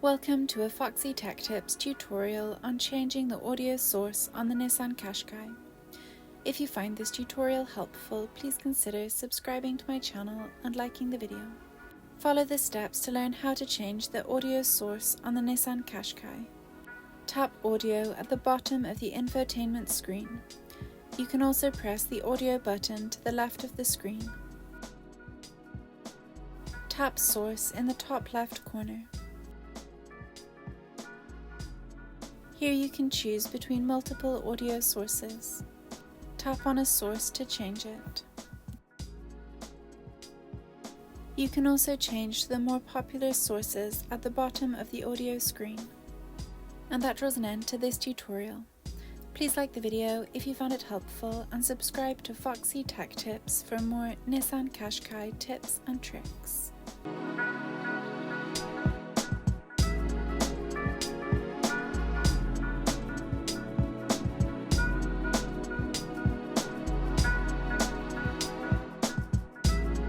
Welcome to a Foxy Tech Tips tutorial on changing the audio source on the Nissan Qashqai. If you find this tutorial helpful, please consider subscribing to my channel and liking the video. Follow the steps to learn how to change the audio source on the Nissan Qashqai. Tap Audio at the bottom of the infotainment screen. You can also press the audio button to the left of the screen. Tap Source in the top left corner. Here you can choose between multiple audio sources. Tap on a source to change it. You can also change the more popular sources at the bottom of the audio screen. And that draws an end to this tutorial. Please like the video if you found it helpful and subscribe to Foxy Tech Tips for more Nissan Qashqai tips and tricks.